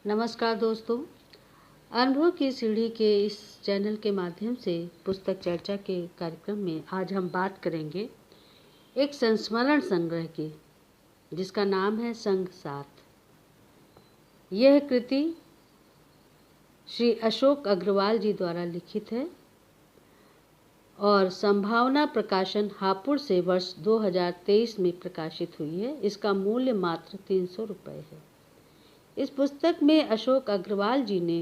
नमस्कार दोस्तों। अनुभव की सीढ़ी के इस चैनल के माध्यम से पुस्तक चर्चा के कार्यक्रम में आज हम बात करेंगे एक संस्मरण संग्रह की, जिसका नाम है संग साथ। यह कृति श्री अशोक अग्रवाल जी द्वारा लिखित है और संभावना प्रकाशन हापुड़ से वर्ष 2023 में प्रकाशित हुई है। इसका मूल्य मात्र 300 रुपये है। इस पुस्तक में अशोक अग्रवाल जी ने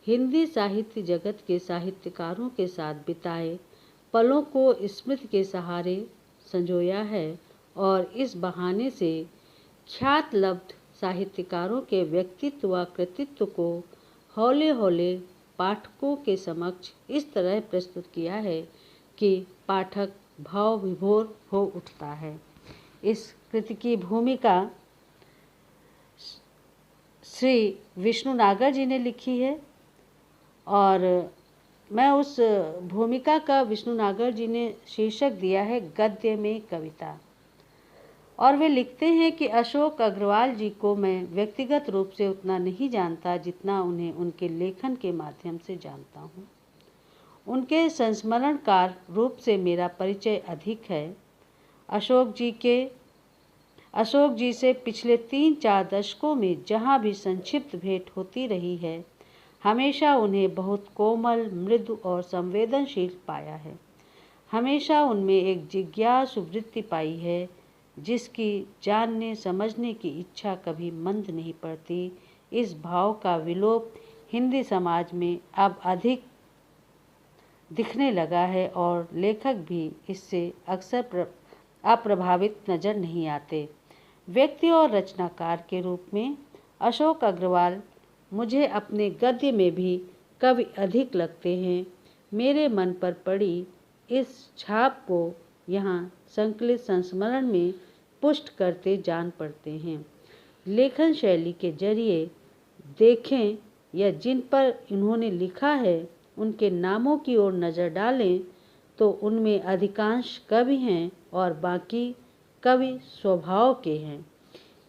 हिंदी साहित्य जगत के साहित्यकारों के साथ बिताए पलों को स्मृति के सहारे संजोया है और इस बहाने से ख्यात लब्ध साहित्यकारों के व्यक्तित्व व कृतित्व को हौले हौले पाठकों के समक्ष इस तरह प्रस्तुत किया है कि पाठक भाव विभोर हो उठता है। इस कृति की भूमिका श्री विष्णु नागर जी ने लिखी है और मैं उस भूमिका का विष्णु नागर जी ने शीर्षक दिया है गद्य में कविता। और वे लिखते हैं कि अशोक अग्रवाल जी को मैं व्यक्तिगत रूप से उतना नहीं जानता जितना उन्हें उनके लेखन के माध्यम से जानता हूँ। उनके संस्मरणकार रूप से मेरा परिचय अधिक है। अशोक जी से पिछले 3-4 दशकों में जहाँ भी संक्षिप्त भेंट होती रही है, हमेशा उन्हें बहुत कोमल, मृदु और संवेदनशील पाया है। हमेशा उनमें एक जिज्ञासु वृत्ति पाई है, जिसकी जानने समझने की इच्छा कभी मंद नहीं पड़ती। इस भाव का विलोप हिंदी समाज में अब अधिक दिखने लगा है और लेखक भी इससे अक्सर अप्रभावित नजर नहीं आते। व्यक्ति और रचनाकार के रूप में अशोक अग्रवाल मुझे अपने गद्य में भी कवि अधिक लगते हैं। मेरे मन पर पड़ी इस छाप को यहाँ संकलित संस्मरण में पुष्ट करते जान पड़ते हैं। लेखन शैली के जरिए देखें या जिन पर इन्होंने लिखा है उनके नामों की ओर नज़र डालें तो उनमें अधिकांश कवि हैं और बाकी कवि स्वभाव के हैं।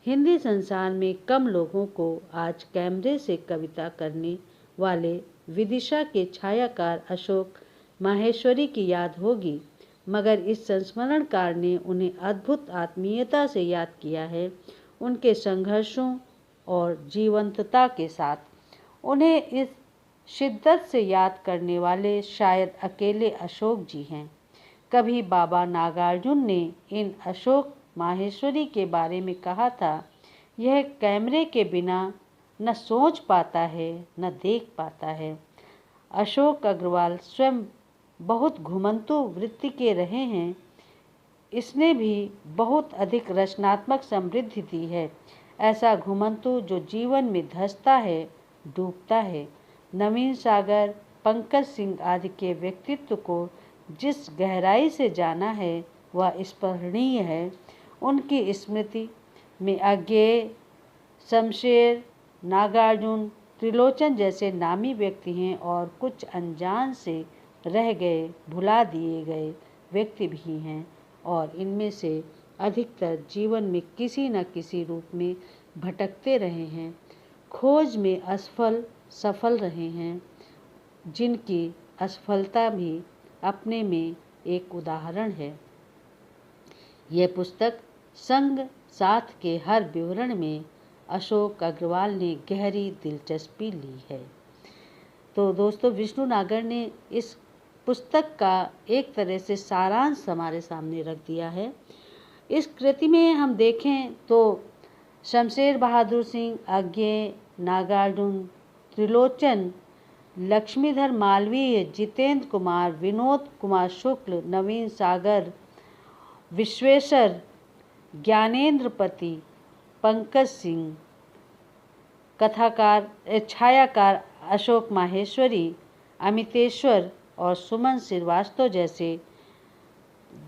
हिंदी संसार में कम लोगों को आज कैमरे से कविता करने वाले विदिशा के छायाकार अशोक माहेश्वरी की याद होगी, मगर इस संस्मरणकार ने उन्हें अद्भुत आत्मीयता से याद किया है। उनके संघर्षों और जीवंतता के साथ उन्हें इस शिद्दत से याद करने वाले शायद अकेले अशोक जी हैं। कभी बाबा नागार्जुन ने इन अशोक माहेश्वरी के बारे में कहा था, यह कैमरे के बिना न सोच पाता है न देख पाता है। अशोक अग्रवाल स्वयं बहुत घुमंतु वृत्ति के रहे हैं। इसने भी बहुत अधिक रचनात्मक समृद्धि दी है। ऐसा घुमंतु जो जीवन में धंसता है, डूबता है। नवीन सागर, पंकज सिंह आदि के व्यक्तित्व को जिस गहराई से जाना है वह स्मरणीय है। उनकी स्मृति में अज्ञेय, शमशेर, नागार्जुन, त्रिलोचन जैसे नामी व्यक्ति हैं और कुछ अनजान से रह गए, भुला दिए गए व्यक्ति भी हैं और इनमें से अधिकतर जीवन में किसी न किसी रूप में भटकते रहे हैं, खोज में असफल सफल रहे हैं, जिनकी असफलता भी अपने में एक उदाहरण है। यह पुस्तक संग साथ के हर विवरण में अशोक अग्रवाल ने गहरी दिलचस्पी ली है। तो दोस्तों, विष्णु नागर ने इस पुस्तक का एक तरह से सारांश हमारे सामने रख दिया है। इस कृति में हम देखें तो शमशेर बहादुर सिंह, अज्ञेय, नागार्जुन, त्रिलोचन, लक्ष्मीधर मालवीय, जितेंद्र कुमार, विनोद कुमार शुक्ल, नवीन सागर, विश्वेश्वर, ज्ञानेंद्रपति, पंकज सिंह, कथाकार छायाकार अशोक माहेश्वरी, अमितेश्वर और सुमन श्रीवास्तव जैसे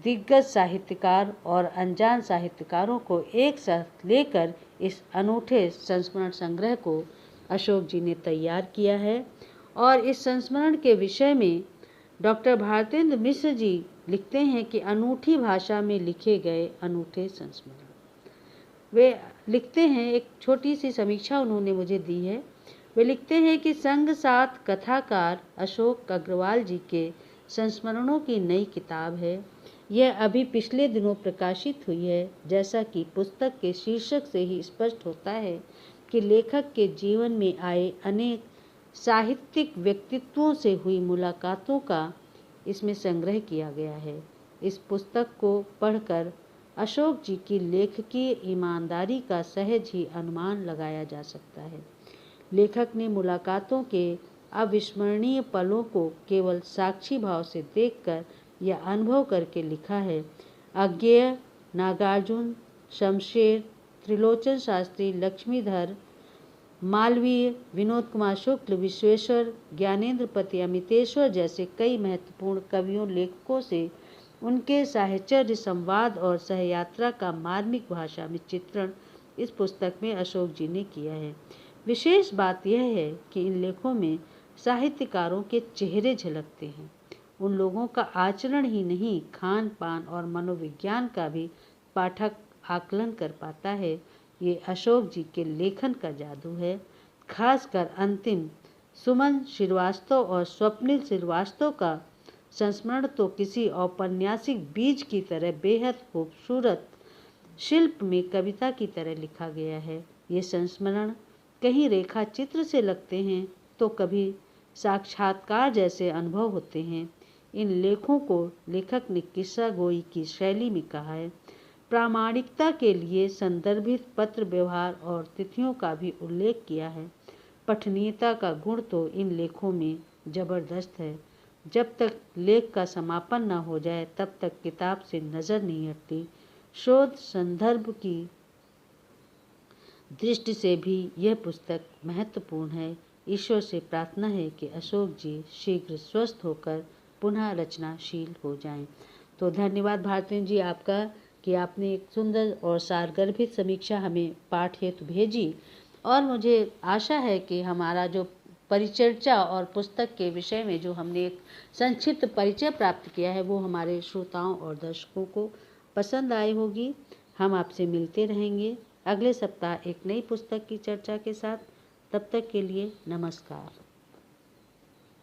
दिग्गज साहित्यकार और अनजान साहित्यकारों को एक साथ लेकर इस अनूठे संस्मरण संग्रह को अशोक जी ने तैयार किया है। और इस संस्मरण के विषय में डॉक्टर भारतेंद्र मिश्र जी लिखते हैं कि अनूठी भाषा में लिखे गए अनूठे संस्मरण। वे लिखते हैं, एक छोटी सी समीक्षा उन्होंने मुझे दी है वे लिखते हैं कि संग साथ कथाकार अशोक अग्रवाल जी के संस्मरणों की नई किताब है। यह अभी पिछले दिनों प्रकाशित हुई है। जैसा कि पुस्तक के शीर्षक से ही स्पष्ट होता है कि लेखक के जीवन में आए अनेक साहित्यिक व्यक्तित्वों से हुई मुलाकातों का इसमें संग्रह किया गया है। इस पुस्तक को पढ़कर अशोक जी की लेखकीय ईमानदारी का सहज ही अनुमान लगाया जा सकता है। लेखक ने मुलाकातों के अविस्मरणीय पलों को केवल साक्षी भाव से देखकर या अनुभव करके लिखा है। अज्ञेय, नागार्जुन, शमशेर, त्रिलोचन शास्त्री, लक्ष्मीधर, मालवीय, विनोद कुमार शुक्ल, विश्वेश्वर, ज्ञानेन्द्रपति, अमितेश्वर जैसे कई महत्वपूर्ण कवियों लेखकों से उनके साहचर्य, संवाद और सहयात्रा का मार्मिक भाषा में चित्रण इस पुस्तक में अशोक जी ने किया है। विशेष बात यह है कि इन लेखों में साहित्यकारों के चेहरे झलकते हैं। उन लोगों का आचरण ही नहीं, खान पान और मनोविज्ञान का भी पाठक आकलन कर पाता है। ये अशोक जी के लेखन का जादू है। खासकर अंतिम सुमन श्रीवास्तव और स्वप्निल श्रीवास्तव का संस्मरण तो किसी औपन्यासिक बीज की तरह बेहद खूबसूरत शिल्प में कविता की तरह लिखा गया है। ये संस्मरण कहीं रेखा चित्र से लगते हैं तो कभी साक्षात्कार जैसे अनुभव होते हैं। इन लेखों को लेखक ने किस्सा गोई की शैली में कहा है। प्रामाणिकता के लिए संदर्भित पत्र व्यवहार और तिथियों का भी उल्लेख किया है। पठनीयता का गुण तो इन लेखों में जबरदस्त है। जब तक लेख का समापन न हो जाए तब तक किताब से नज़र नहीं हटती। शोध संदर्भ की दृष्टि से भी यह पुस्तक महत्वपूर्ण है। ईश्वर से प्रार्थना है कि अशोक जी शीघ्र स्वस्थ होकर पुनः रचनाशील हो जाएं। तो धन्यवाद भारतेंद्र जी आपका कि आपने एक सुंदर और सारगर्भित समीक्षा हमें पाठ हेतु भेजी, और मुझे आशा है कि हमारा जो परिचर्चा और पुस्तक के विषय में जो हमने एक संक्षिप्त परिचय प्राप्त किया है वो हमारे श्रोताओं और दर्शकों को पसंद आई होगी। हम आपसे मिलते रहेंगे अगले सप्ताह एक नई पुस्तक की चर्चा के साथ। तब तक के लिए नमस्कार।